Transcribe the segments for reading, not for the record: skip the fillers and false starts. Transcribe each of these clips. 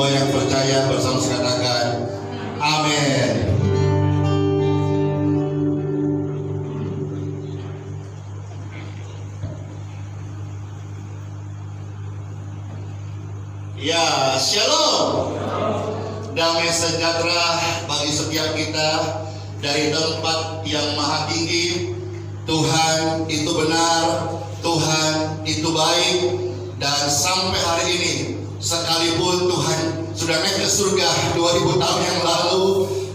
Semua yang percaya bersama katakan amin. Ya, shalom. Damai sejahtera bagi setiap kita dari tempat yang maha tinggi. Tuhan itu benar, Tuhan itu baik, dan sampai hari ini sekalipun Tuhan sudah naik ke surga 2000 tahun yang lalu,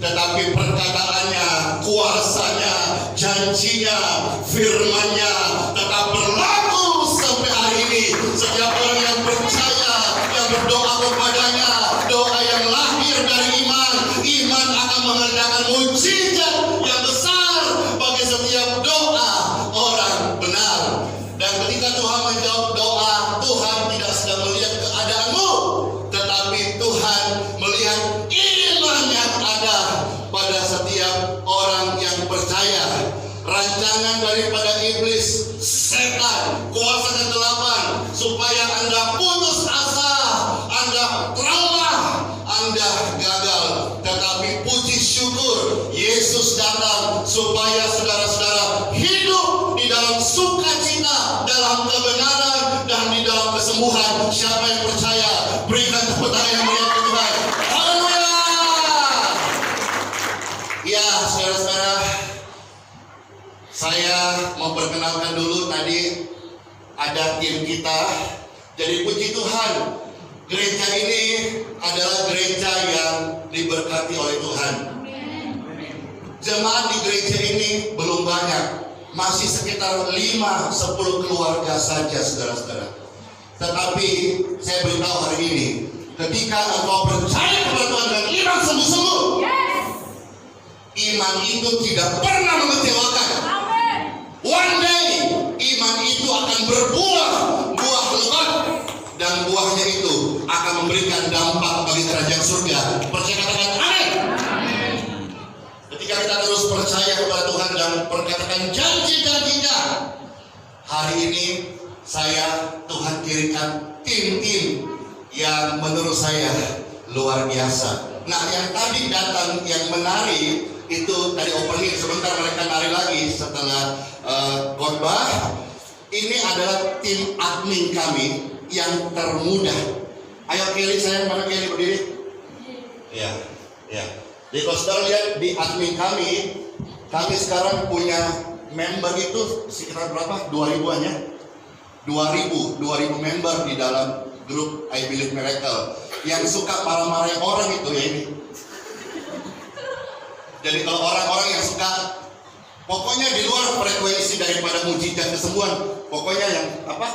tetapi perkataannya, kuasanya, janjinya, firman-Nya tetap berlaku sampai hari ini. Setiap orang yang percaya, yang berdoa kepadanya, doa yang lahir dari iman, iman akan mengerjakan mujizat yang besar bagi setiap doa orang benar. Dan ketika Tuhan menjawab doa, Tuhan tidak sedang melihat keadaanmu, tetapi Tuhan melihat iman yang ada pada setiap orang yang percaya. Rancangan daripada iblis, setan, kuasa kegelapan, supaya Anda putus asa, Anda trauma, Anda gagal. Tetapi puji syukur, Yesus datang supaya saudara-saudara hidup di dalam sukacita, dalam kebenaran, dan di dalam kesembuhan. Siapa yang percaya, berikan tepuk tangan yang meriah ke Tuhan. Haleluya. Ya, saudara-saudara, saya memperkenalkan dulu, tadi ada tim kita. Jadi puji Tuhan, gereja ini adalah gereja yang diberkati oleh Tuhan. Jemaat di gereja ini belum banyak, masih sekitar 5-10 keluarga saja, saudara-saudara. Tetapi saya beritahu hari ini, ketika engkau percaya kepada Tuhan dan iman sungguh-sungguh, iman itu tidak pernah mengecewakan. One day iman itu akan berbuah, buah lebat, dan buahnya itu akan memberikan dampak bagi kerajaan surga. Percaya, katakan amin. Ketika kita terus percaya kepada Tuhan dan perkatakan janji-janjinya, hari ini Tuhan kirimkan tim-tim yang menurut saya luar biasa. Nah, yang tadi datang yang menari itu dari opening, sebentar mereka nari lagi setelah khotbah. Ini adalah tim admin kami yang termuda. Ayo Kelly, sayang, mana Kelly berdiri? Ya, ya. Jadi kalau saudara lihat di admin kami sekarang punya member itu sekitar berapa? 2000-an ya? 2000 member di dalam grup I Believe Miracle. Yang suka marah-marahin orang itu ya ini. Jadi kalau orang-orang yang suka, pokoknya di luar frekuensi daripada mujizat kesembuhan, pokoknya yang apa?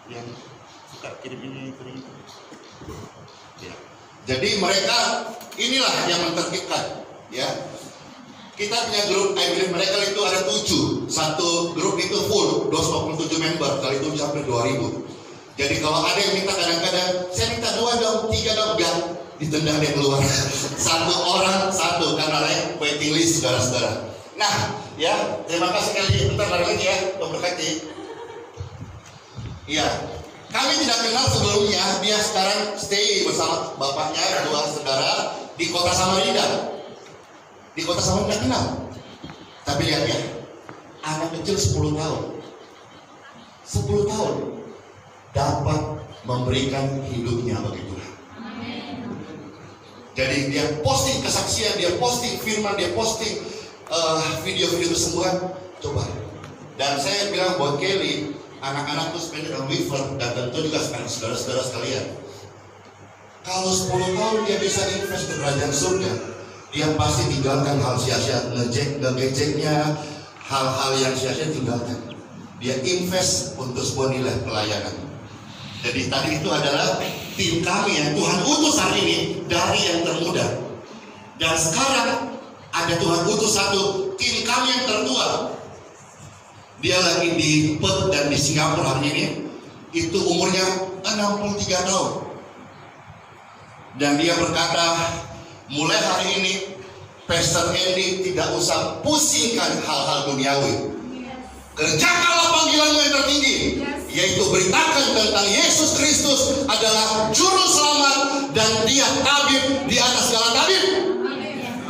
Yang suka kirim ini, kirim itu. Ya. Jadi mereka inilah yang menertibkan, ya. Kita punya grup I Believe Miracle itu ada 7. Satu grup itu full 227 member, kali itu sampai 2000. Jadi kalau ada yang minta, kadang-kadang saya minta 2 dong, 3 dong, enggak, ditendang dia keluar. Satu orang satu, karena lain waiting list, saudara-saudara. Nah, ya, terima kasih kali. Bentar lagi ya, berkati. Iya, kami tidak kenal sebelumnya. Dia sekarang stay bersama bapaknya, 2 saudara di kota Samarinda. Di kota Samarinda kenal. Tapi lihat ya, anak kecil 10 tahun. 10 tahun dapat memberikan hidupnya bagi Tuhan. Jadi dia posting kesaksian, dia posting firman, dia posting video-video kesembuhan. Coba. Dan saya bilang buat Kelly, anak-anak tuh sepeda dan Weaver, dan tentu juga saudara-saudara sekalian. Kalau 10 tahun dia bisa invest ke kerajaan surga, dia pasti tinggalkan hal sia-sia, ngegeceknya, hal-hal yang sia-sia tinggalkan. Dia invest untuk sebuah nilai pelayanan. Jadi tadi itu adalah tim kami yang Tuhan utus hari ini dari yang termuda. Dan sekarang ada Tuhan utus satu tim kami yang tertua. Dia lagi di Perth dan di Singapura hari ini. Itu umurnya 63 tahun. Dan dia berkata, mulai hari ini Pastor Andy tidak usah pusingkan hal-hal duniawi. Kerjakanlah panggilanmu yang tertinggi, yaitu beritakan tentang Yesus Kristus adalah juru dia tabib di atas segala tabib.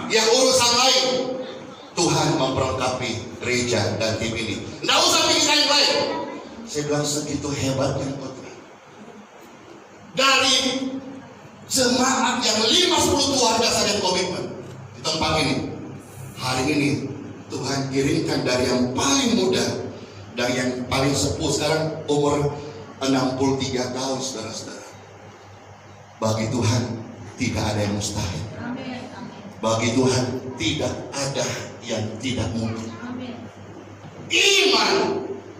Yang urusan lain Tuhan memperlengkapi gereja dan tim ini. Nggak usah pikirkan yang lain. Saya bilang segitu hebatnya Putra. Dari jemaat yang 50 keluarga saja komitmen di tempat ini. Hari ini Tuhan kirimkan dari yang paling muda dan yang paling sepuh sekarang umur 63 tahun, saudara-saudara. Bagi Tuhan tidak ada yang mustahil. Bagi Tuhan tidak ada yang tidak mungkin. Iman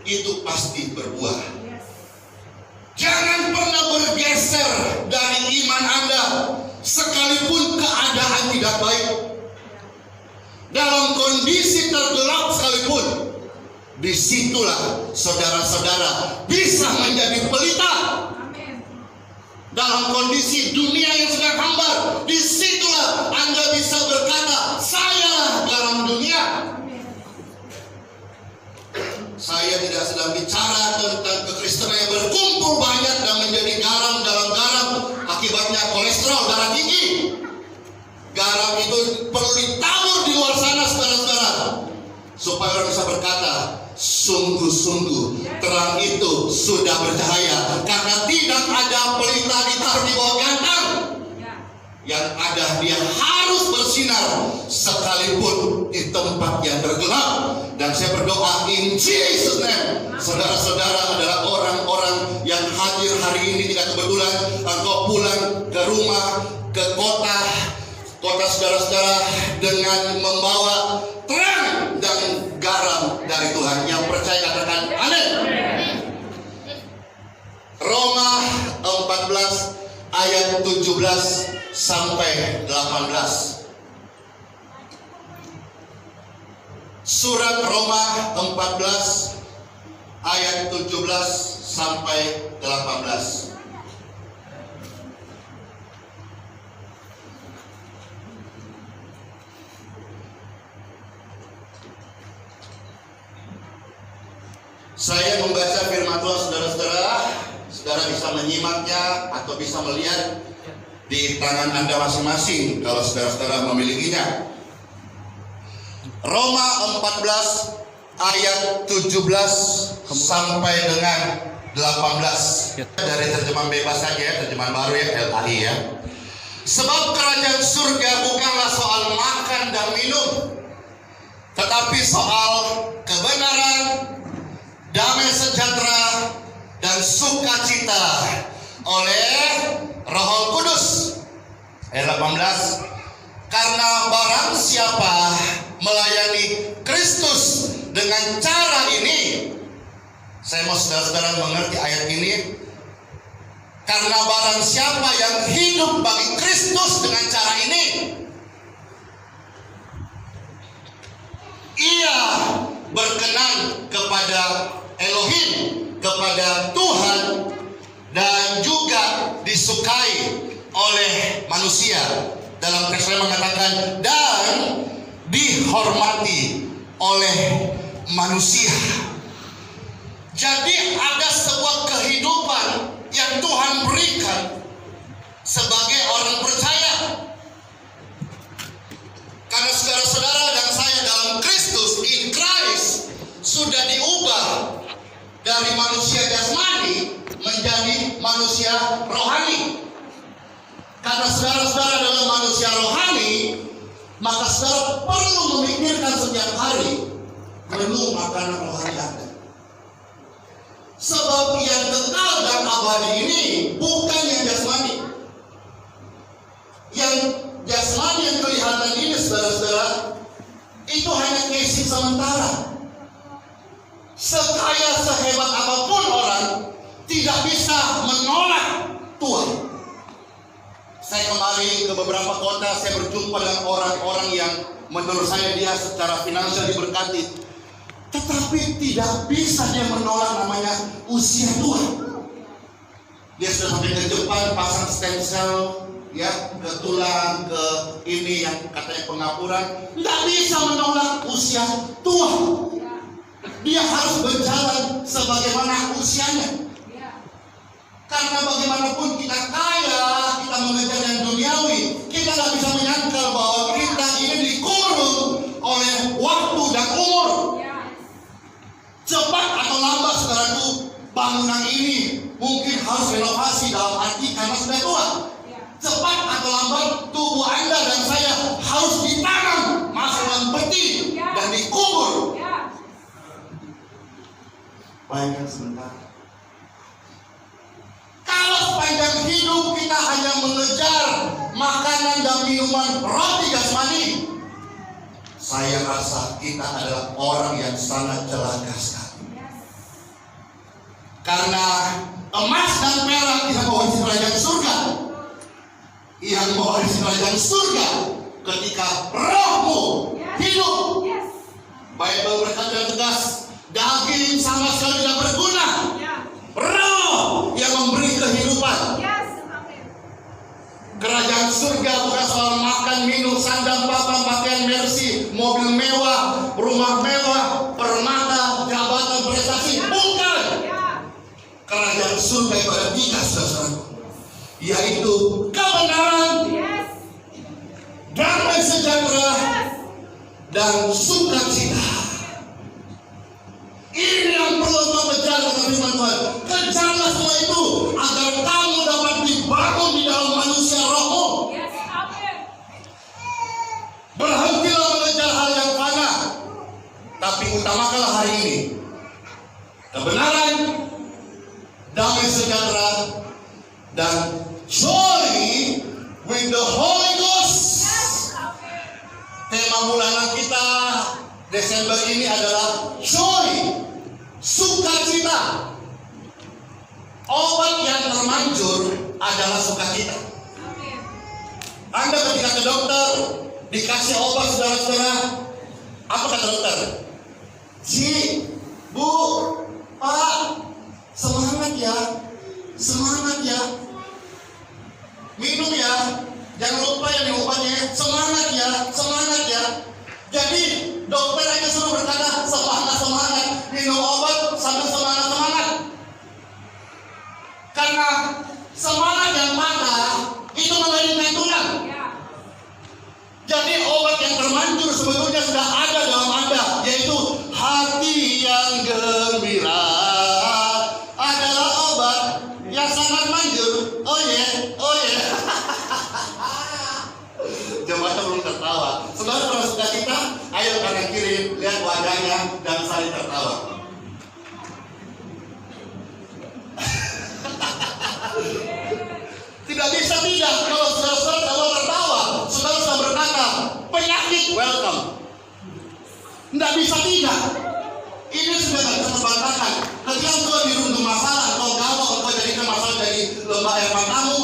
itu pasti berbuah. Jangan pernah bergeser dari iman Anda sekalipun keadaan tidak baik. Dalam kondisi tergelap sekalipun, disitulah saudara-saudara bisa menjadi pelita. Dalam kondisi dunia yang sedang hambar, disitulah Anda bisa berkata, saya garam dunia. Saya tidak sedang bicara tentang kekristenan yang berkumpul banyak dan menjadi garam dalam garam, akibatnya kolesterol darah tinggi. Garam itu perlu ditabur di luar sana, saudara-saudara, supaya orang bisa berkata, sungguh-sungguh terang itu sudah bercahaya, karena tidak ada pelita ditaruh di bawah gantang. Yang ada dia harus bersinar sekalipun di tempat yang tergelap. Dan saya berdoa in Jesus name, saudara-saudara adalah orang-orang yang hadir hari ini. Tidak kebetulan engkau pulang ke rumah, ke kota saudara-saudara dengan membawa terang dan garam dari Tuhan. Yang percaya katakan amin. Roma 14 ayat 17 sampai 18. Surat Roma 14 ayat 17 sampai 18. Saya membaca firman Tuhan, saudara-saudara. Saudara bisa menyimaknya atau bisa melihat di tangan Anda masing-masing kalau saudara-saudara memilikinya. Roma 14 ayat 17 sampai dengan 18. Dari terjemahan bebas saja, terjemahan baru ya, LAI ya. Sebab kerajaan surga bukanlah soal makan dan minum, tetapi soal kebenaran, damai sejahtera, dan sukacita oleh Roh Kudus. Ayat 18. Karena barang siapa melayani Kristus dengan cara ini, saya mau saudara-saudara mengerti ayat ini. Karena barang siapa yang hidup bagi Kristus dengan cara ini, ia berkenan kepada Elohim, kepada Tuhan, dan juga disukai oleh manusia. Dalam teks lain mengatakan dan dihormati oleh manusia. Jadi ada sebuah kehidupan yang Tuhan berikan sebagai orang percaya. Karena saudara-saudara dan saya dalam Kristus, in Christ, sudah diubah dari manusia jasmani menjadi manusia rohani. Karena saudara-saudara adalah manusia rohani, maka saudara perlu memikirkan setiap hari menu makanan rohani Anda. Sebab yang kekal dan abadi ini bukan yang jasmani. Yang jasmani yang kelihatan ini, saudara-saudara, itu hanya casing sementara. Sekaya sehebat apapun orang, tidak bisa menolak Tuhan. Saya kembali ke beberapa kota, saya berjumpa dengan orang-orang yang menurut saya dia secara finansial diberkati, tetapi tidak bisa dia menolak namanya usia tua. Dia sudah sampai ke Jepang, pasang stem cell, ya, ke tulang, ke ini yang katanya pengapuran. Tidak bisa menolak usia tua. Dia harus berjalan sebagaimana usianya. Karena bagaimanapun kita kaya, kita mengejar yang dunia panjang sebentar. Kalau sepanjang hidup kita hanya mengejar makanan dan minuman roti jasmani, saya rasa kita adalah orang yang sangat celaka sekali. Karena emas dan perak tidak mewarisi kerajaan surga. Yang mewarisi kerajaan surga ketika rohmu hidup. Bible berkata tegas, daging sama sekali tidak berguna. Roh yang memberi kehidupan. Kerajaan surga bukan soal makan, minum, sandang, papan, pakaian mercy, mobil mewah, rumah mewah, permata, jabatan, prestasi. Bukan. Kerajaan surga itu ada 3, saudara-saudaraku, yaitu kebenaran, damai sejahtera, dan sukacita. Ini yang perlu kau kejar, kata firman Tuhan. Kejarlah semua itu agar kamu dapat dibangun di dalam manusia rohmu. Berhentilah mengejar hal yang fana, tapi utamakanlah hari ini kebenaran, damai sejahtera, dan joy with the Holy Ghost. Tema bulanan kita Desember ini adalah joy, sukacita. Obat yang termanjur adalah sukacita. Anda ketika ke dokter dikasih obat, saudara-saudara, apa kata dokter? Ci, Bu, Pak, semangat ya, minum ya, jangan lupa ya minum obatnya, semangat ya. Jadi dokter aja suruh berkata semangat, minum obat sambil semangat. Karena semangat yang patah itu mengerikan tulang. Jadi obat yang termanjur sebetulnya sudah ada dalam Anda, yaitu hati yang gembira adalah obat yang sangat manjur. Oh yeah. Jemaatnya belum tertawa. Saudara kalau suka kita, ayo kanan kiri, lihat wajahnya dan saling tertawa. Tidak bisa tidak kalau saudara-saudara kalau tertawa, saudara sudah berkata penyakit welcome. Tidak bisa tidak. Ini sudah tidak bisa terbantahkan. Ketika engkau dirundung masalah, engkau galau, engkau jadikan masalah jadi lembah air matamu.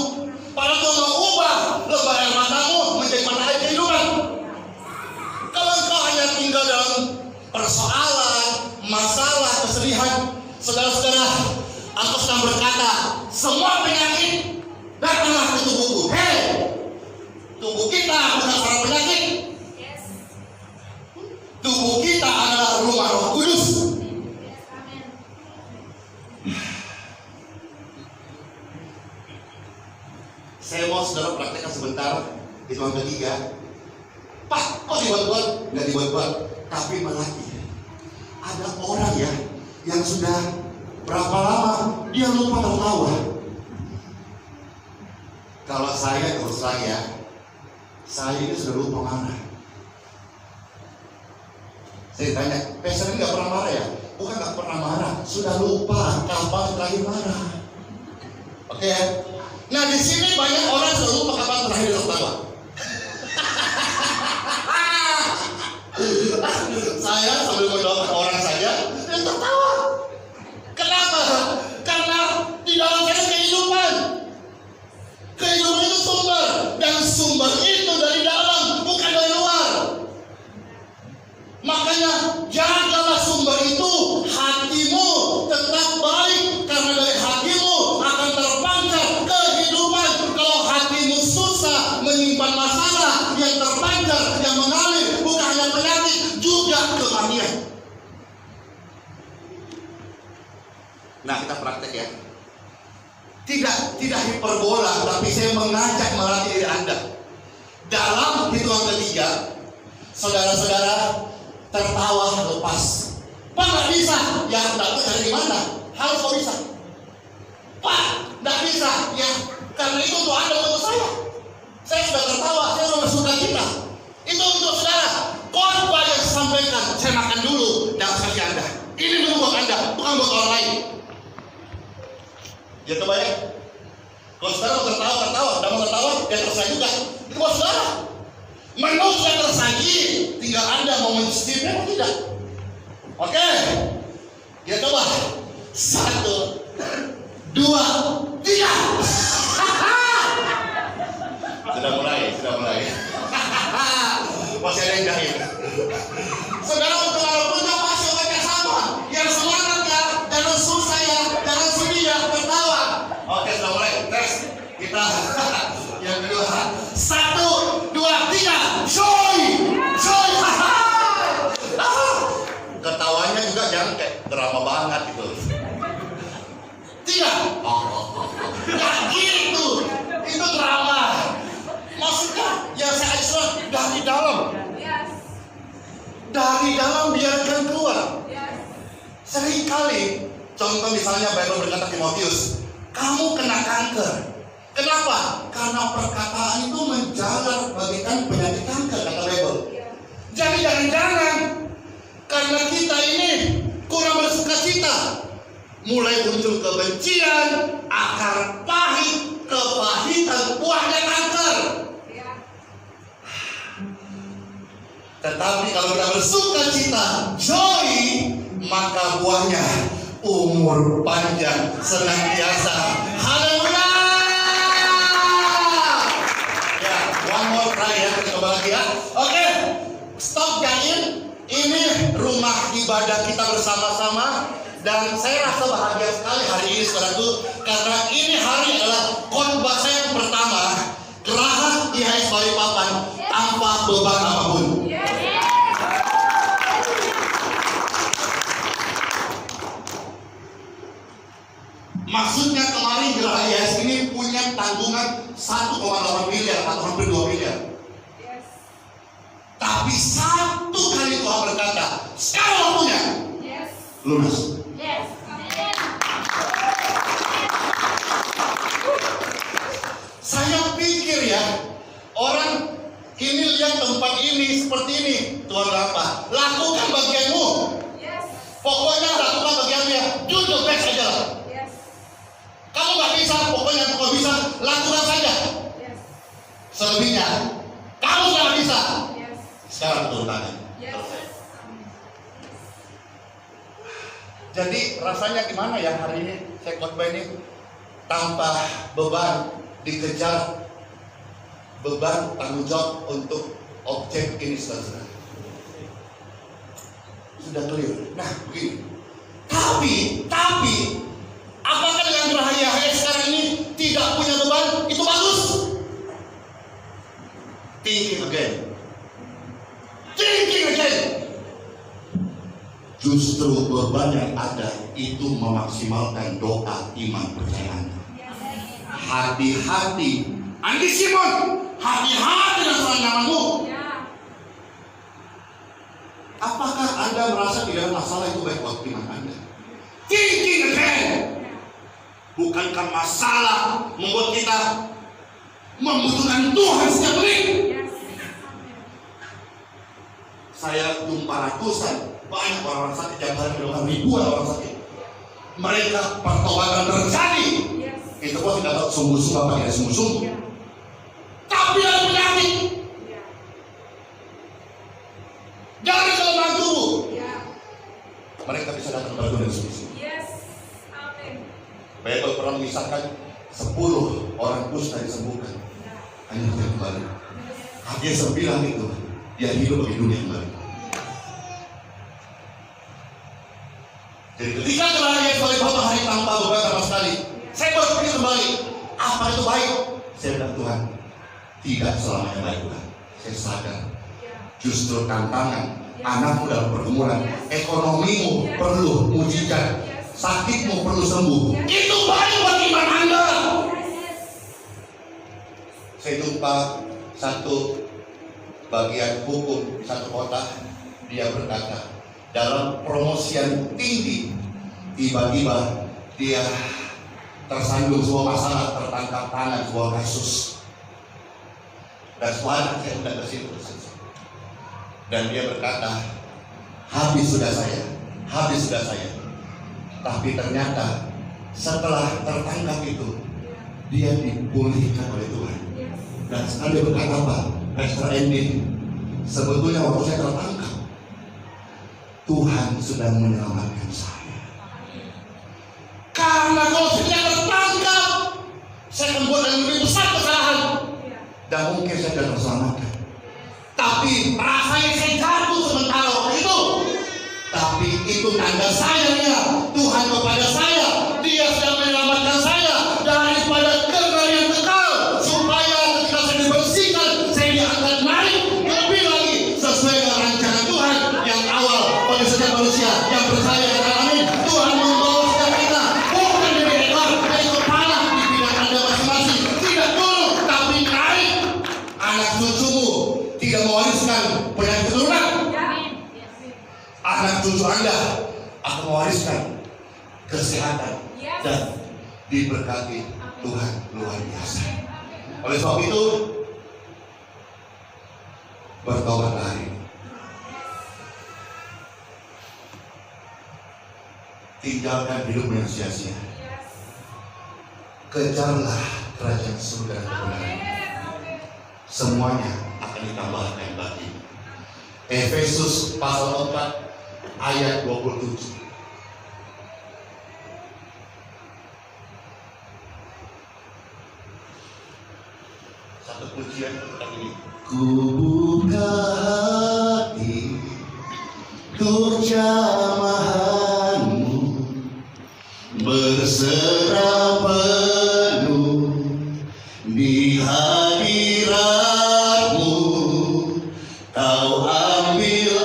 Padahal engkau mau ubah lembah air matamu menjadi mata air kehidupan. Kalau engkau hanya tinggal dalam persoalan, masalah, kesedihan, saudara-saudara, engkau sedang berkata semua penyakit datanglah ke tubuhku. Hei, tubuh kita bukan sarang penyakit. Tubuh kita adalah rumah Roh Kudus. Saya mau saudara praktekkan sebentar di tahun ketiga. Pak, kok dibuat-buat? Nggak dibuat-buat, tapi melatih. Ada orang ya yang sudah berapa lama dia lupa tertawa. Kalau saya terus saya ini sudah lupa marah. Saya tanya, Pastor ini nggak pernah marah ya? Bukan nggak pernah marah, sudah lupa kapan terakhir marah. Oke ya? Nah di sini banyak orang sudah lupa kapan terakhir tertawa. Saya sambil mendoakan orang saja yang tertawa. Kenapa? Karena di dalam saya kehidupan. Kehidupan itu sumber, dan sumber itu dari dalam, bukan dari luar. Makanya jagalah sumber itu. Hatimu tetap baik, karena dari hatimu akan terpancar kehidupan. Kalau hatimu susah, menyimpan masalah yang terpancar, yang mengalir, bukan hanya penyakit, juga kematian. Nah kita praktek ya. Tidak hiperbola, tapi saya mengajak melatih diri Anda. Dalam hitungan ketiga, saudara-saudara tertawa lepas. Pak nggak bisa, ya dapat dari mana? Harus kau bisa. Pak nggak bisa, ya karena itu untuk Anda, untuk saya. Saya sudah tertawa, saya sudah bersuka cita. Itu untuk saudara. Khotbah yang saya sampaikan, saya makan dulu dan kasih Anda. Ini menu buat Anda, bukan buat orang lain. Ya coba ya. Kalau saudara mau tertawa, tidak mau tertawa, ya terserah juga. Itu buat saudara. Menu sudah tersaji, tinggal Anda mau mencicipinya atau tidak. Oke. Ya coba. 1, 2, 3. Sudah mulai. Masih ada yang jahit. Saudara untuk punya pasti obatnya sama. Yang semangat ya, jangan susah ya, jangan sedih ya, tertawa. Oke, sudah mulai. Tes. Kita yang kedua. 1, 2, 3. Joy. Ketawanya juga jangan kayak drama banget gitu. 3. Nggak gitu. Itu drama. Maksudnya yang saya Islam dari dalam. Dari dalam biarkan keluar. Seringkali, contoh misalnya Bible berkata Timotius, kamu kena kanker. Kenapa? Karena perkataan itu menjalar bagaikan penyakit kanker, kata Bible. Jadi jangan-jangan karena kita ini kurang bersukacita, mulai muncul kebencian, akar pahit, kepahitan, buahnya kanker. Tetapi kalau kita bersukacita, joy, maka buahnya umur panjang, senantiasa. Haleluya. Ya, one more try ya, kita coba lagi ya. Oke, stop jain. Ini rumah ibadah kita bersama-sama. Dan saya rasa bahagia sekali hari ini saudaraku, karena ini hari adalah khotbah saya yang pertama Geraha IHS Balikpapan tanpa beban apapun. Maksudnya kemarin Geraha IHS ini punya tanggungan 1,8 miliar atau hampir 2 miliar. Tapi satu kali Tuhan berkata, sekarang waktunya lunas. Saya pikir ya, orang ini lihat tempat ini seperti ini, Tuhan apa? Lakukan bagianmu. Pokoknya lakukan bagianmu ya, do the best saja. Kamu nggak bisa, pokoknya kalau bisa lakukan saja. Selebihnya, kamu nggak bisa. Sekarang turun tangan. Jadi rasanya gimana ya hari ini saya khotbah ini tanpa beban, dikejar beban tanggung jawab untuk objek ini saudara. Sudah clear. Nah begini. Tapi apakah dengan Geraha IHS sekarang ini tidak punya beban? Itu bagus. Thinking again. Justru beban yang ada itu memaksimalkan doa iman percaya Anda. Hati-hati, Andi Simon, hati-hati dengan seranganmu. Apakah Anda merasa tidak ada masalah itu baik buat iman Anda? Thinking again. Bukankah masalah membuat kita membutuhkan Tuhan setiap menit? Saya jumpa ratusan, banyak orang sakit, tiap hari melakukan ribuan orang sakit. Mereka pertobatan terjadi. Itu pun tidak tahu sungguh-sungguh apa tidak sungguh-sungguh. Tapi ada penyakit. Dari kelemahan tubuh. Mereka bisa datang kepada Tuhan Yesus. Bible pernah memisahkan 10 orang kusta disembuhkan. Hanya dia kembali. Hanya 9 itu dia hidup bagi dunia kembali. Jadi ketika Geraha IHS Balikpapan hari tanpa beban sama sekali, saya berpikir kembali, apa itu baik? Saya bilang Tuhan, tidak selamanya baik Tuhan. Saya sadar, justru tantangan anakmu dalam pergumulan, ekonomimu perlu mujizat, sakitmu perlu sembuh. Itu baik bagi iman Anda. Saya jumpa satu bagian hukum di satu kota, dia berkata, dalam promosian tinggi, tiba-tiba dia tersandung sebuah masalah, tertangkap tangan sebuah kasus. Dan semuanya saya undang ke situ. Dan dia berkata, habis sudah saya, habis sudah saya. Tapi ternyata setelah tertangkap itu, dia dipulihkan oleh Tuhan. Dan sekarang dia berkata apa? Pastor Andy, sebetulnya waktu saya tertangkap, Tuhan sudah menyelamatkan saya. Karena kalau saya tidak tertangkap, saya akan buat yang lebih besar kesalahan. Dan mungkin saya tidak terselamatkan. Tapi rasanya saya jatuh sementara waktu itu. Tapi itu tanda sayangnya Tuhan kepada saya. Dia sudah menyelamatkan saya daripada kegelapan yang kekal, supaya ketika saya dibersihkan, saya diangkat naik lebih lagi sesuai dengan rancangan Tuhan yang awal bagi setiap manusia yang percaya. Kata amin. Tuhan membawa setiap kita bukan dari ekor, dari kepala di bidang Anda masing-masing, tidak turun tapi naik. Anak cucumu tidak mewariskan penyakit keturunan. Anak cucu Anda akan mewariskan kesehatan dan diberkati Tuhan luar biasa. Oleh sebab itu, bertobatlah hari ini. Tinggalkan hidup yang sia-sia. Kejarlah kerajaan surga dan kebenaran. Semuanya akan ditambahkan bagi. Efesus pasal 4 ayat 27. Satu pujian tentang ini. Ku buka hati untuk jamahanmu, berserah penuh di hadiratmu. Kau ambil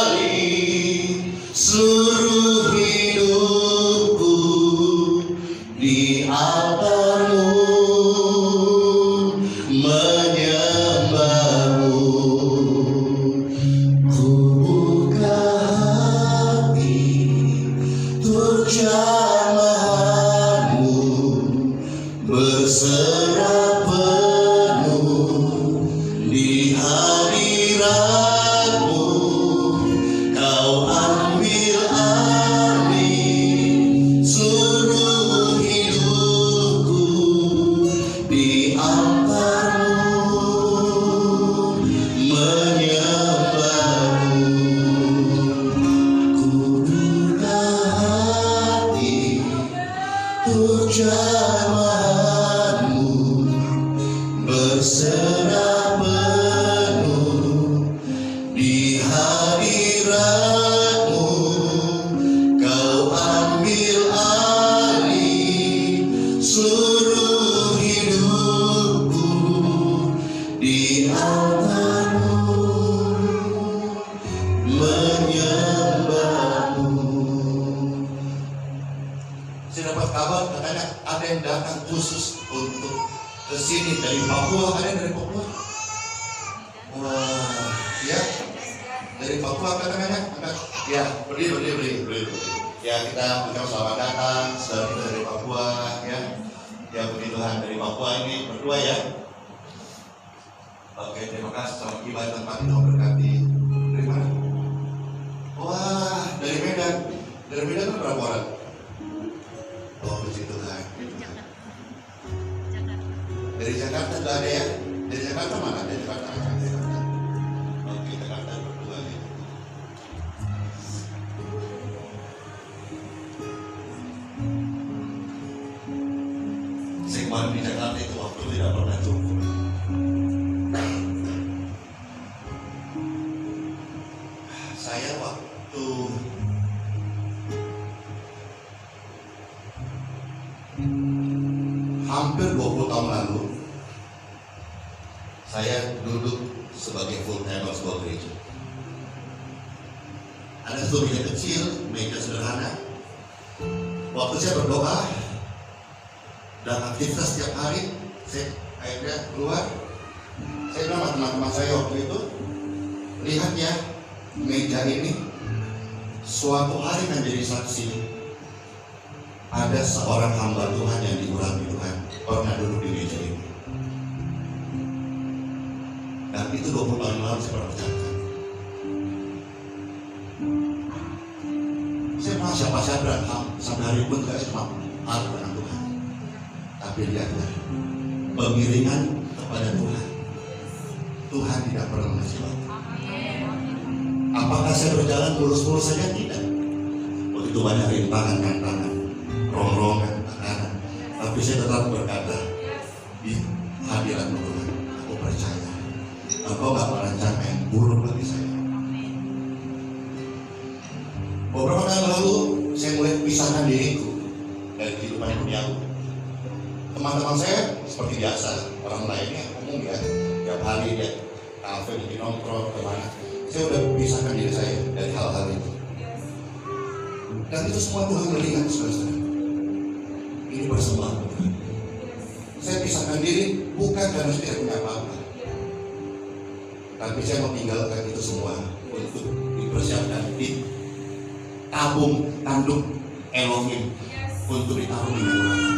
alih seluruh hidupku di altarmu, menyembahmu. Ku buka hati untuk jamahanmu, berserah penuh di hadiratmu. Kau ambil alih seluruh hidupku di altarmu, menyembahmu. Ku buka hati untuk jamahanmu, berserah penuh di hadiratmu. Kau ambil alih seluruh hidupku di altarmu, menyembahmu. Saya dapat kabar katanya ada yang datang khusus untuk ke sini dari Papua. Ada yang dari Papua? Wah, ya, dari Papua katanya. Ya, berdiri. Ya, kita ucap selamat datang saudara kita dari Papua, ya. Ya, puji Tuhan, dari Papua ini berdua ya. Oke, terima kasih. Selamat tiba di tempat ini, berkati. Dari mana? Wah, dari Medan. Dari Medan itu berapa orang? Oh, puji Tuhan. Dari Jakarta nggak ada ya? Dari Jakarta mana? Dari Jakarta. Oke, Jakarta berdua ya. Saya kemarin di Jakarta itu waktu tidak pernah cukup. Saya waktu hampir 20 tahun lalu, saya duduk sebagai full timer sebuah gereja. Ada satu meja kecil, meja sederhana. Waktu saya berdoa dan aktivitas setiap hari, saya akhirnya keluar. Saya bilang sama teman-teman saya waktu itu, lihat ya, meja ini suatu hari akan jadi saksi. Ada seorang hamba Tuhan yang diurapi Tuhan pernah duduk di meja ini. Dan itu 20 tahun lalu saya pernah ucapkan. Abraham sampai hari pun gak cuma harta dengan Tuhan, tapi lihatlah pengiringan kepada Tuhan. Tuhan tidak pernah mengecewakan. Apakah saya berjalan mulus-mulus saja? Tidak. Begitu banyak rintangan, tantangan, rongrongan, tekanan, tapi saya tetap berkata di hadirat Tuhan, aku percaya Engkau gak merancang yang buruk bagi saya. Beberapa tahun lalu saya mulai pisahkan diriku dari kehidupan duniawi. Teman-teman saya seperti biasa, orang lainnya umum ya, tiap hari dia kafe, mungkin nongkrong kemana. Saya udah pisahkan diri saya dari hal-hal itu. Dan itu semua Tuhan melihat, saudara-saudara. Ini persembahan Tuhan. Saya pisahkan diri bukan karena saya tidak punya apa-apa, tapi saya mau tinggalkan itu semua untuk dipersiapkan di tabung tanduk Elohim untuk ditaruh di neraka.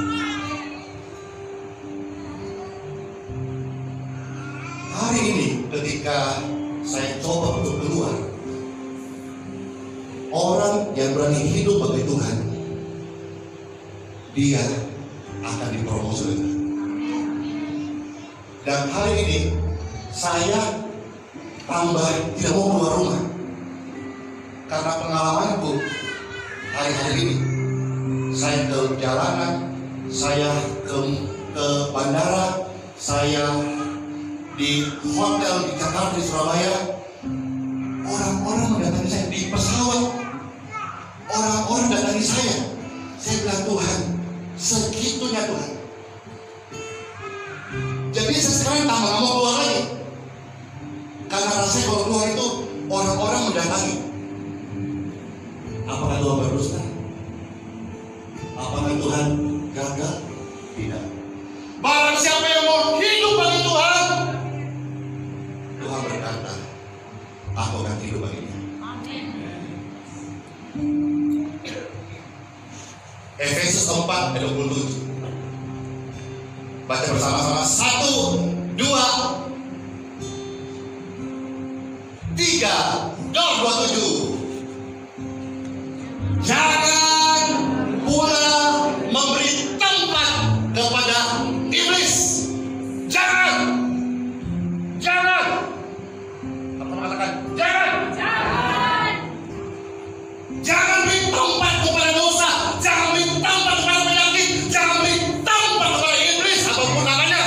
Hari ini ketika saya coba untuk keluar, orang yang berani hidup bagi Tuhan, dia akan dipromosi. Dan hari ini saya tambah tidak mau keluar rumah karena pengalamanku hari-hari ini. Saya ke jalanan, saya ke bandara, saya di hotel di Jakarta, di Surabaya. Orang-orang mendatangi saya di pesawat. Orang-orang mendatangi saya. Saya bilang, Tuhan, segitunya Tuhan. Jadi saya sekarang tambah nggak mau keluar lagi, karena rasanya kalau keluar itu orang-orang mendatangi. Apakah Tuhan berdusta? Apakah Tuhan gagal? Tidak. Barang siapa yang mau hidup bagi Tuhan, Tuhan berkata, aku akan hidup bagi dia. Efesus 4 ayat 27. Baca bersama-sama. 1, 2, 3, 27. Jangan pula memberi tempat kepada iblis. Jangan. Apa mengatakan? Jangan beri tempat kepada dosa. Jangan beri tempat kepada penyakit. Jangan beri tempat kepada iblis apapun namanya.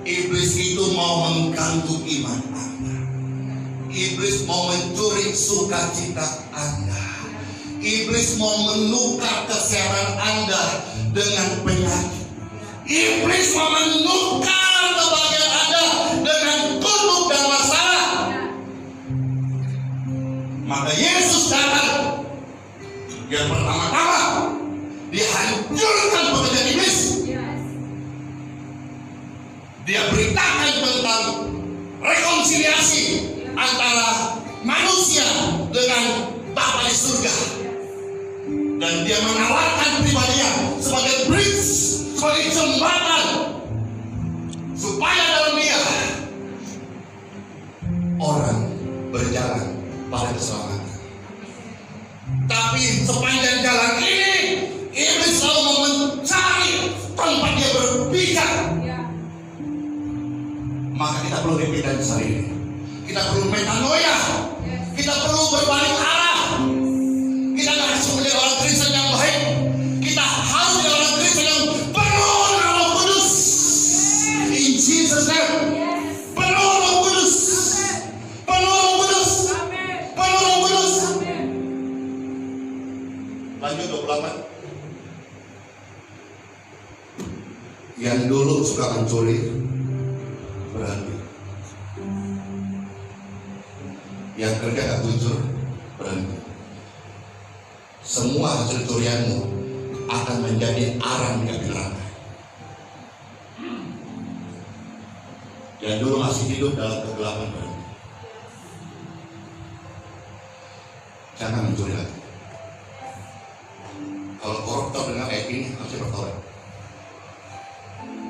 Iblis itu mau mengganggu iman Anda. Iblis mau mencuri sukacita Anda. Iblis mau menukar kesehatan Anda dengan penyakit. Iblis mau menukar kebahagiaan Anda dengan kutuk dan masalah. Maka Yesus datang. Yang pertama-tama dihancurkan pekerjaan iblis. Dia beritakan tentang rekonsiliasi antara manusia dengan Bapa di surga. Dan dia menawarkan pribadinya sebagai bridge, sebagai jembatan, supaya dalam dia orang berjalan pada keselamatan. Tapi sepanjang jalan ini, iblis selalu mencari tempat dia berpijak. Maka kita perlu repentance hari ini. Kita perlu metanoia. Kita perlu berbalik arah. Kita nggak harus menjadi orang Kristen yang baik. Kita harus menjadi orang Kristen yang penuh dengan Roh Kudus. In Jesus name. Penuh Roh Kudus. Penuh Roh Kudus. Penuh Roh Kudus. Lanjut 28. Yang dulu suka mencuri berhenti. Yang kerja gak jujur berhenti. Semua hasil curianmu akan menjadi arang di api neraka. Yang dulu masih hidup dalam kegelapan berhenti. Jangan mencuri lagi. Kalau koruptor dengan ayat ini harus bertobat.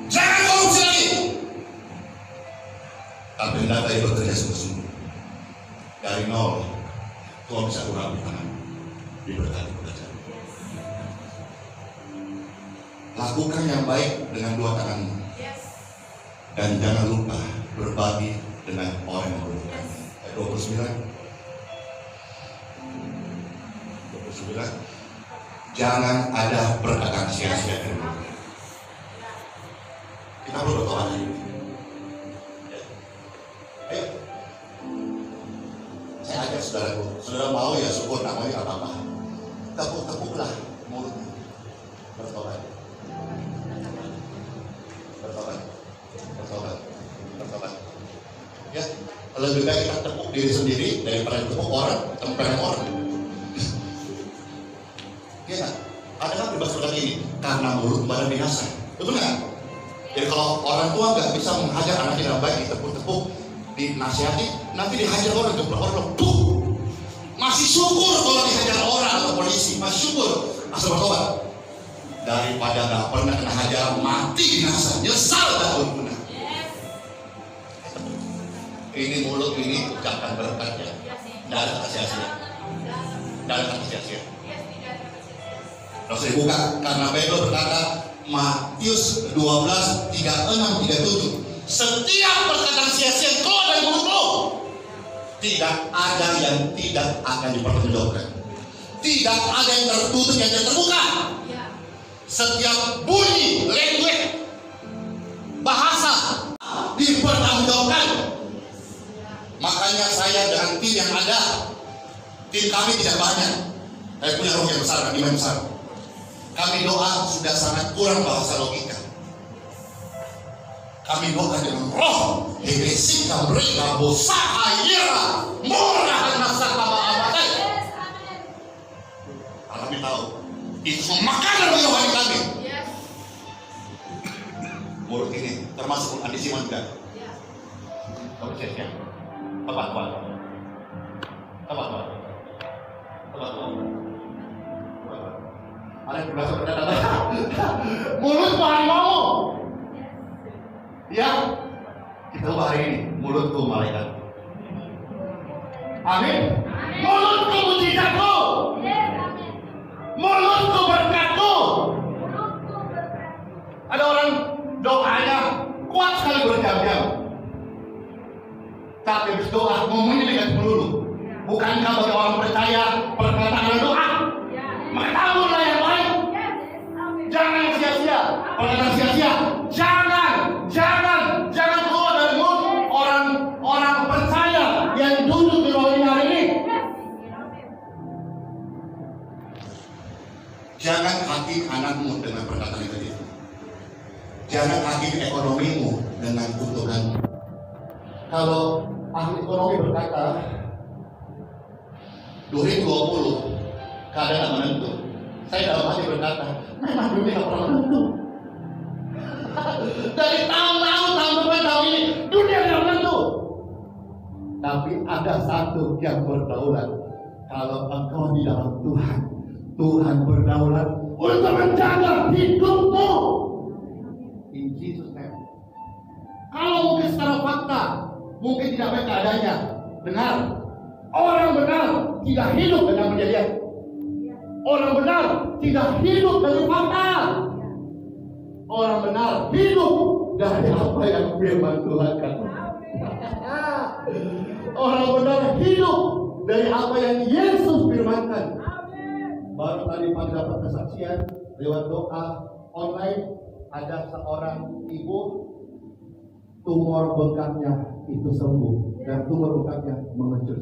Jangan korupsi lagi. Tapi hendaklah ia bekerja sungguh-sungguh dari nol Tuhan bisa urapi tangan, diberkati pekerjaan. Lakukan yang baik dengan dua tanganmu. Dan jangan lupa berbagi dengan orang yang membutuhkan. 29. Jangan ada perkataan sia-sia di mulut. Kita perlu berdoa. Ayo. Saya ajak saudaraku. Saudara mau ya syukur, namanya apa-apa. Tepuk-tepuklah mulutnya. Bertobat. Bertobat. Ya, lebih baik kita tepuk diri sendiri daripada tepuk orang, tempelin orang. Ya, ada kan bebas berkata ini karena mulut badan binasa, betul nggak? Jadi kalau orang tua nggak bisa menghajar anaknya dengan baik, ditepuk-tepuk, dinasihati, nanti dihajar orang, geblok orang, tuh masih syukur kalau dihajar orang atau polisi, masih syukur, asal bertobat daripada nggak pernah kena hajar mati binasa, nyesal dah pun. Ini mulut ini ucapkan berkat ya, tidak ada kata sia-sia, tidak ada kata sia-sia. Terus dibuka karena Bible berkata Matius 12:36-37, setiap perkataan sia-sia keluar dari mulutmu, tidak ada yang tidak akan dipertanggungjawabkan, tidak ada yang tertutup yang terbuka. Setiap bunyi, language, bahasa dipertanggungjawabkan. Makanya saya dengan tim yang ada, tim kami tidak banyak, tapi punya roh yang besar, iman besar. Kami doa sudah sangat kurang bahasa logika. Kami doa dengan roh, hebesika mereka bosa ayera, murah nasa kama-amatai. Kami tahu itu makanan bagi rohani kami. Mulut ini termasuk antisiman juga. Kamu cek ya. Tepat. Ada yang berasa berkata, mulut harimau. Ya, kita ubah hari ini, mulutku malaikat. Amin. Mulutku mujizatku. Mulutku berkatku. Ada orang doanya kuat sekali berjam-jam, tapi habis doa ngomongnya dengan melulu. Bukankah bagi orang percaya perkataan doa? Maka tahunlah yang baik. Jangan sia-sia. Perkataan sia-sia. Jangan keluar dari mulut orang percaya yang duduk di bawah ini hari ini. Jangan hakim anakmu dengan perkataan itu. Jangan hakim ekonomimu dengan keuntunganmu. Kalau ahli ekonomi berkata 2020 keadaan menentu, saya dalam hati berkata, memang dunia pernah menentu. Dari tahun depan tahun ini dunia tidak menentu. Tapi ada satu yang berdaulat. Kalau engkau di dalam Tuhan, Tuhan berdaulat untuk menjaga hidupmu. In Jesus name. Kalau mungkin secara fakta mungkin tidak baik keadaannya, benar. Orang benar tidak hidup dengan kejadian. Orang benar tidak hidup dari fakta. Orang benar hidup dari apa yang firman Tuhan katakan. Orang benar hidup dari apa yang Yesus firmankan. Baru tadi pagi dapat kesaksian lewat doa online, ada seorang ibu tumor bengkaknya itu sembuh dan tumor bengkaknya mengecut.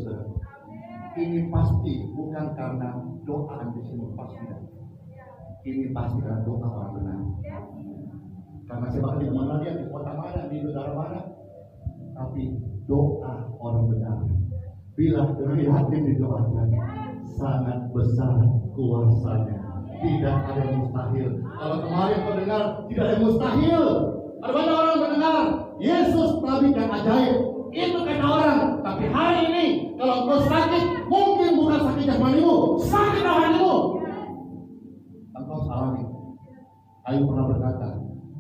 Ini pasti bukan karena doa di sini, pasti. Ini pasti karena doa orang benar. Karena saya bakal di mana dia, di kota mana, di negara mana, tapi doa orang benar. Bila dari hati didoakan, sangat besar kuasanya. Tidak ada yang mustahil. Kalau kemarin kau dengar, tidak ada yang mustahil. Ada banyak orang mendengar Yesus melakukan ajaib. Itu kata orang. Tapi hari ini, kalau kau sakit, mungkin bukan sakit jasmanimu, sakit rohanimu. Engkau salah nih. Ayub pernah berkata,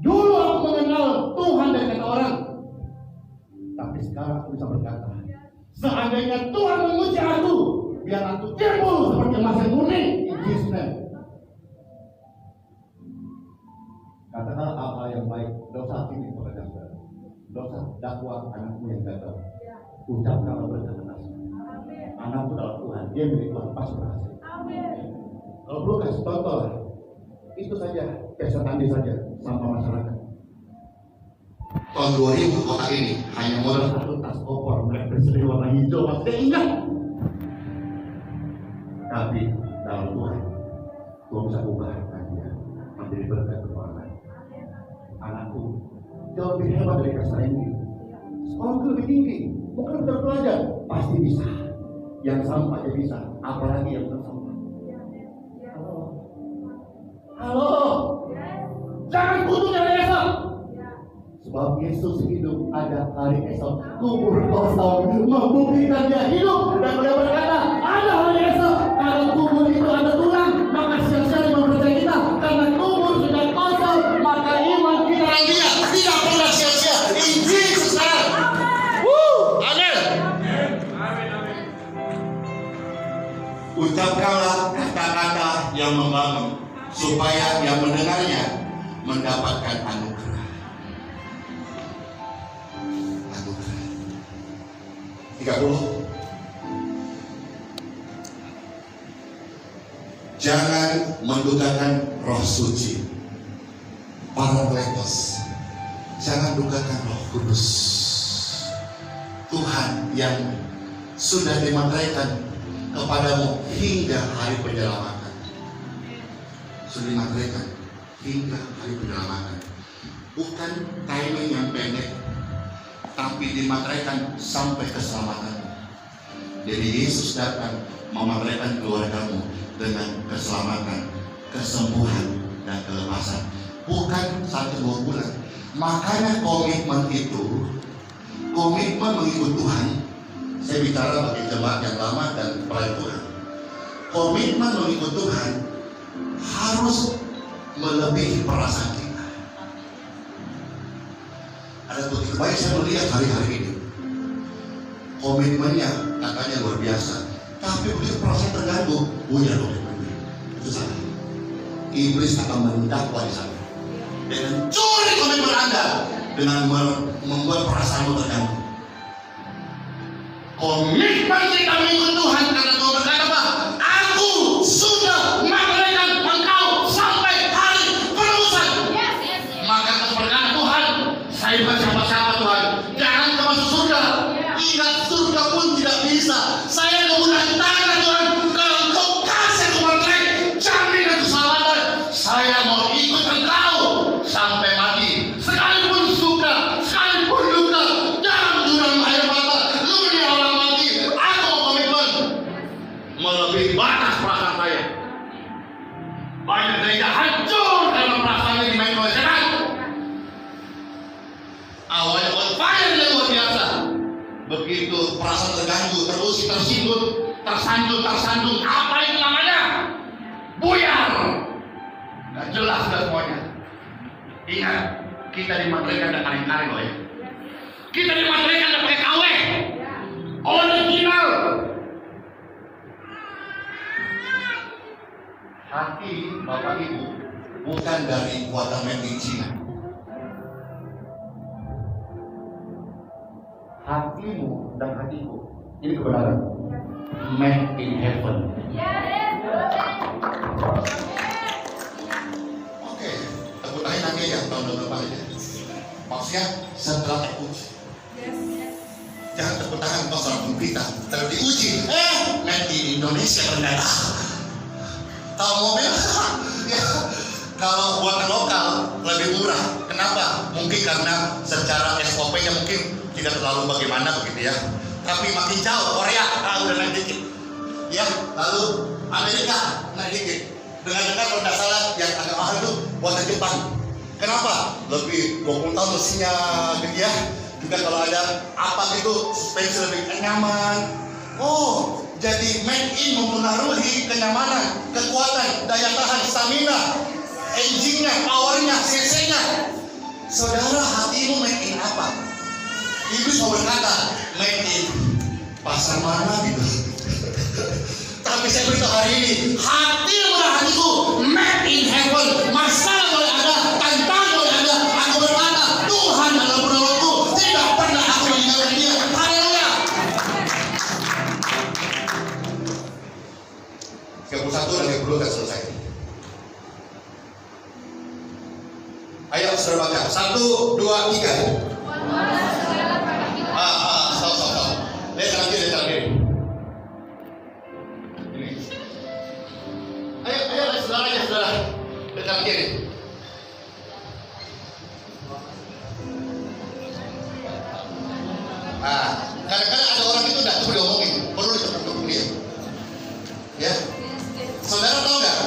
dulu aku mengenal Tuhan dari kata orang, tapi sekarang aku bisa berkata, seandainya Tuhan memuji aku, biar aku timbul seperti emas yang murni. In Jesus' name. Katakan apa yang baik, dosa ini kepada saudara. Dosa dakwah anakmu yang gagal. Ucapkanlah berkat kasih. Anakku dalam Tuhan, dia milik Tuhan, pasti berhasil. Kalau perlu kasih contoh, itu saja, Pastor Andi saja, sampah masyarakat. Tahun 2000 kota ini hanya modal Satu tas opor, mulai berseri warna hijau, masih ingat. Tapi dalam Tuhan, Tuhan bisa ubahkan dia menjadi berkat untuk orang lain. Anakku jauh lebih hebat dari Pastor Andi. Sekolahku lebih tinggi, bukan terpelajar, pasti bisa. Yang sampah aja bisa, apalagi yang bukan sampah. Halo, jangan kutuk dari esok. Sebab Yesus hidup, ada hari esok. Kubur kosong membuktikan dia hidup, dan dia berkata ada hari esok. Kalau kubur itu ada tulang, maka siapa yang mempercayai kita? Karena kubur sudah kosong, maka iman kita dia tidak pernah sia-sia. In Jesus' name. Amin. Ucapkanlah kata-kata yang membangun, supaya yang mendengarnya mendapatkan anugerah. 30. Jangan mendukakan Roh Suci, Parakletos. Jangan dukakan Roh Kudus, Tuhan yang sudah dimateraikan kepadamu hingga hari penyelamatan. Sudah dimateraikan hingga hari penyelamatan. Bukan timing yang pendek, tapi dimateraikan sampai keselamatan. Jadi Yesus datang memateraikan keluargamu dengan keselamatan, kesembuhan, dan kelepasan. Bukan 1-2 bulan. Makanya komitmen itu, komitmen mengikut Tuhan. Saya bicara bagi jemaat yang lama dan pelayan Tuhan. Komitmen mengikut Tuhan harus melebihi perasaan kita. Ada begitu baik saya melihat hari-hari ini, komitmennya katanya luar biasa, tapi begitu perasaan terganggu, buyar komitmennya. Itu salah. Iblis akan mendakwa di sana dengan curi komitmen Anda, dengan membuat perasaanmu terganggu. Komitmen kita mengikut Tuhan karena Tuhan berkata apa? Aku sudah memateraikan engkau sampai hari penebusan. Maka keberkatan Tuhan, saya bukan siapa-siapa Tuhan. Jangan ke masuk surga. Ingat surga pun tidak bisa. Saya kemudian tangan Tuhan. Kalau engkau kasih kebenaran, jaminan keselamatan, saya mau ikut engkau sampai mati. Sekalipun suka, sekalipun duka, dalam jurang air mata, dunia orang mati, aku komitmen melebihi batas perasaan saya. Banyak gereja hancur karena perasaannya dimain oleh setan. Awalnya on fire dia luar biasa. Begitu perasaan terganggu, terusik, tersinggung, tersandung, apa itu namanya? Buyar. Gak jelas dah semuanya. Ingat, kita dimateraikan dan kaleng-kaleng loh ya. Kita dimateraikan dan pakai KW. Original. Hati Bapak Ibu bukan dari buatan made in China. Hatimu dan hatiku ini kebenaran made in heaven. Oke, tepuk tangan nanti ya tahun depan aja. Maksudnya setelah teruji. Jangan tepuk tangan pas orang kita terus diuji. Made in Indonesia ternyata. Tahu mobil? Ya, kalau buatan lokal lebih murah. Kenapa? Mungkin karena secara SOP-nya mungkin tidak terlalu bagaimana begitu ya. Tapi makin jauh Korea, udah naik dikit. Ya, lalu Amerika naik dikit. Dengar-dengar kalau tidak salah yang agak mahal itu buatan Jepang. Kenapa? Lebih 20 tahun mesinnya gitu ya. Juga kalau ada apa gitu suspensi lebih nyaman. Oh, jadi made in mempengaruhi kenyamanan, kekuatan, daya tahan, stamina, engine-nya, power-nya, cc-nya. Saudara, hatimu made in apa? Iblis mau berkata, made in pasar mana gitu. Tapi saya beritahu hari ini, hati mudah hatiku, made in heaven. Masalah boleh ada, tantangan boleh ada. Aku berkata, Tuhan adalah penolongku. Tidak pernah aku meninggalkan Dia. Haleluya. 31 dan 30 akan selesai. Ayo saudara baca. 1, 2, 3. Stop. Lihat kanan kiri, Ini. Ayo, saudara aja, saudara. Lihat kanan kiri. Kadang-kadang ada orang itu tidak perlu diomongin, perlu ditepuk dia. Ya. Saudara tahu nggak?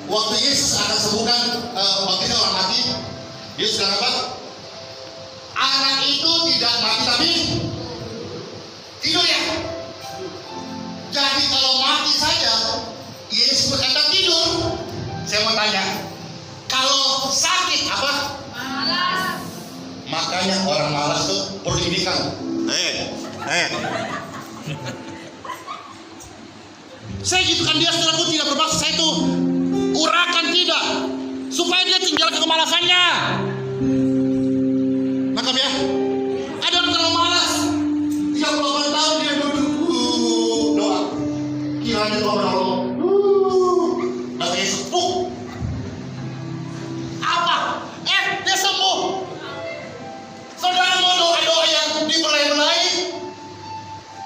Waktu Yesus akan sembuhkan bangkitnya orang mati, Yesus bilang apa? Anak itu tidak mati tapi tidur ya. Jadi kalau mati saja, Yesus berkata tidur. Saya mau tanya, kalau sakit apa? Malas. Makanya orang malas tuh perlu didikan. Saya gitukan dia, saudaraku, tidak bermaksud saya itu urakan, tidak, supaya dia tinggalkan kemalasannya. Nangkap ya? Ada orang terlalu malas, 38 tahun dia duduk doa. Kiranya Tuhan menolong. Kata Yesus, apa? Dia sembuh. Saudara mau doa-doa yang dibelai-belai,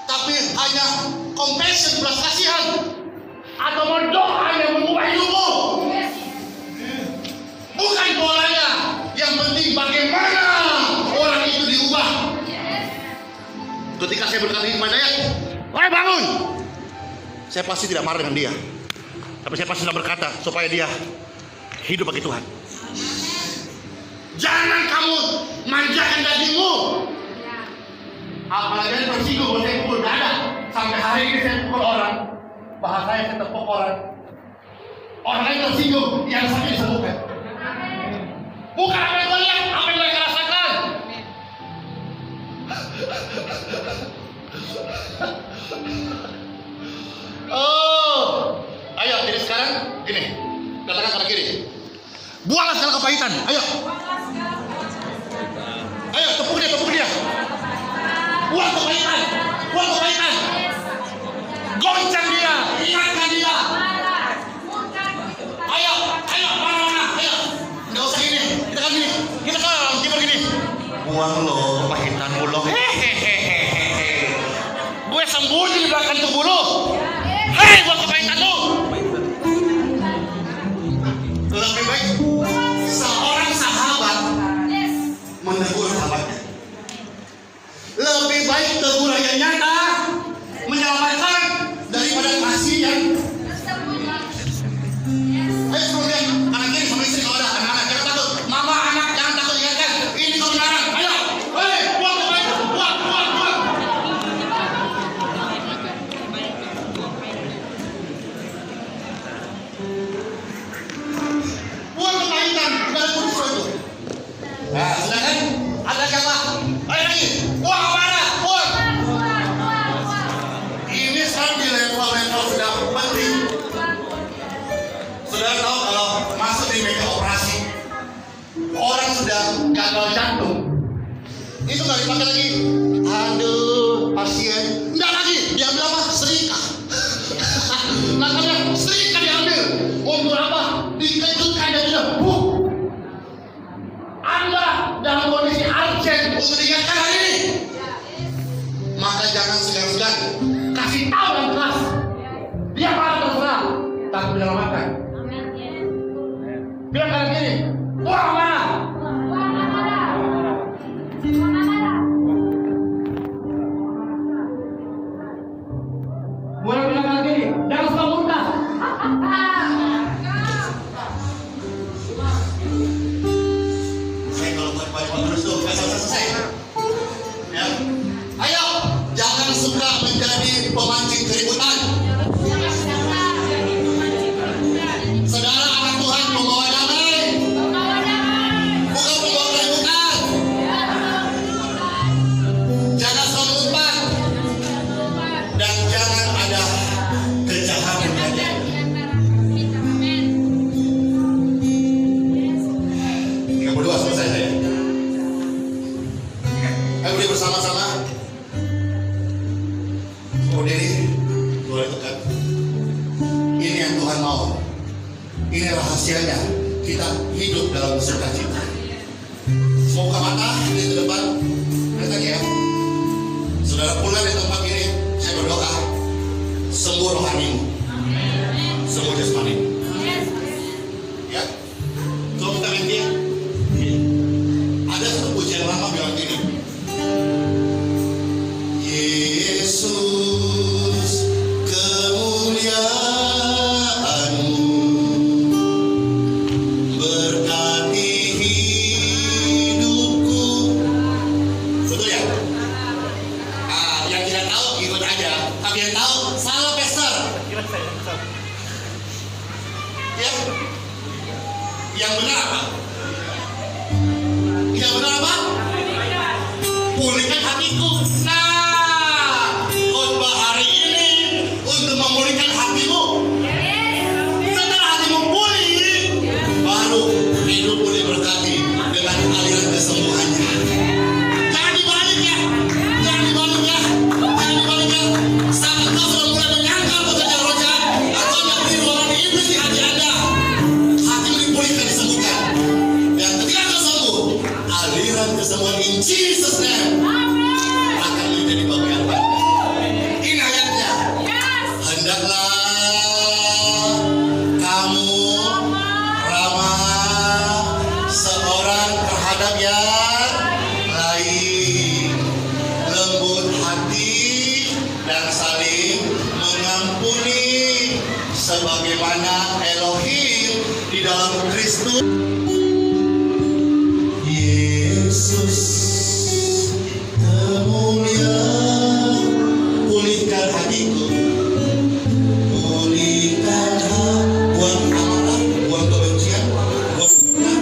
tapi hanya compassion, belas kasihan, atau mau doa yang mengubah hidupmu? Bukan bolanya, yang penting bagaimana orang itu diubah. Ketika saya berkata kepada dia, "Wahai bangun," saya pasti tidak marah dengan dia, tapi saya pasti sudah berkata supaya dia hidup bagi Tuhan. Jangan kamu manjakan dagingmu. Apalagi tersinggung, saya pukul dada. Sampai hari ini saya pukul orang, bahasanya saya tepuk orang. Orang lain tersinggung, yang sakit disembuhkan. Bukan apa yang gue lihat, apa yang mereka rasakan. Ayo, jadi sekarang gini, katakan kanan kiri. Buanglah segala kepahitan. Ayo, tepuk dia. Buang kepahitan. Goncang dia, ingatkan dia. Ayo, mana? Ayo. Nggak usah gini, kita kan gini. Kita kan kiper gini. Buang lo kepahitanmu lo. Gue sembunyi di belakang tubuh lo. Hei, buang kepahitan lo. Lebih baik seorang sahabat menegur sahabatnya. Lebih baik teguran yang nyata menyelamatkan daripada kasih yang ayo kemudian kanan kiri sama istri. Kalau ada anak-anak jangan takut, mama anak jangan takut, ingatkan ini kebenaran. Ayo, buang kepahitan, buang. Buang kepahitan, bukan putus itu. Nah, sudah kan? Ada siapa? Ayo lagi, buang amarah, buang. Ini sekarang di level sudah penting. Sudah tahu kalau masuk di meja operasi, orang sudah gagal jantung, itu nggak dipakai lagi. Aduh, pasien, nggak lagi. Diambil apa? Serika. Makanya serika diambil. Untuk apa? Dikejutkan dan sudah. Anda dalam kondisi urgent untuk diingatkan hari ini. Maka jangan segan-segan kasih tahu yang keras. Dia marah terserah, takut menyelamatkan. Bilang kanan kiri, buang mana? hasilnya kita hidup dalam sukacita. Mau buka mata di depan, lihat ya. Saudara pulang di tempat ini, saya berdoa sembuh rohanimu, sembuh jasmanimu. Ya, coba kita lihat. Ada satu pujian lama bilang gini. Yesus, kemuliaan-Mu berkati hidupku. Betul ya? Yang tidak tahu ikut aja. Tapi yang tahu salah Pastor. Ya? Yang benar apa? Yang benar apa? Pulihkan hatiku. Nah, khotbah hari ini untuk memulihkan hatimu. Setelah hatimu pulih, baru hidup boleh berkati dengan aliran kesembuhannya. Jangan dibalik ya, jangan dibalik ya, jangan dibalik ya. Saat kau sudah mulai menyangkal pekerja roja atau yang di ruangan iblis di hati Anda, hatimu dipulihkan, disembuhkan. Dan ketika kau sembuh, aliran kesembuhan in Jesus name akan menjadi bagian Anda. Ini ayatnya. Hendaklah kamu ramah seorang terhadap yang lain, lembut hati dan saling mengampuni sebagaimana Elohim di dalam Kristus Yesus. Kemuliaan, pulihkan hatiku, pulihkan buang amarah, buang kebencian, buang dendam.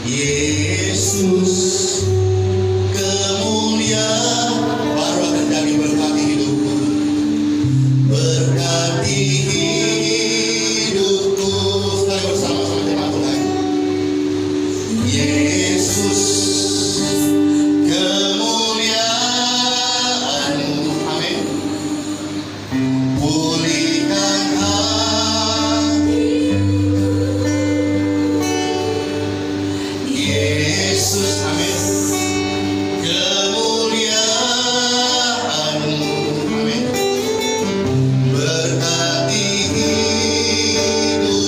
Yesus, kemuliaan, baru akan kami berkati hidupku, berkati hidupku. Sekali bersama-sama jemaat Tuhan. Yesus, kemuliaan-Mu, amin. Pulihkan hati, Yesus, amin. Kemuliaan-Mu, amin. Berkati hidupku.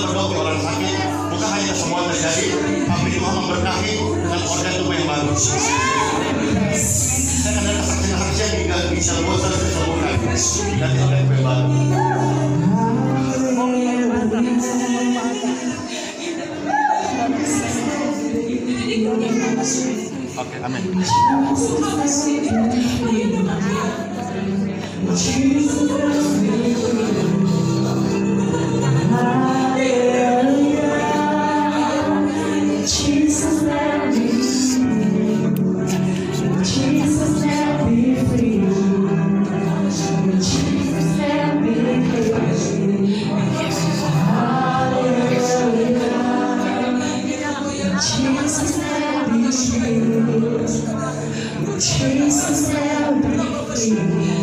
berdoa untuk orang sakit, bukan hanya semua terjadi, tapi Tuhan memberkati dengan organ tubuh yang baru. Saya akan ada kesaksian hingga bisa bosan disembuhkan dan organ tubuh yang baru. Oke, amin. Jesus, let me free.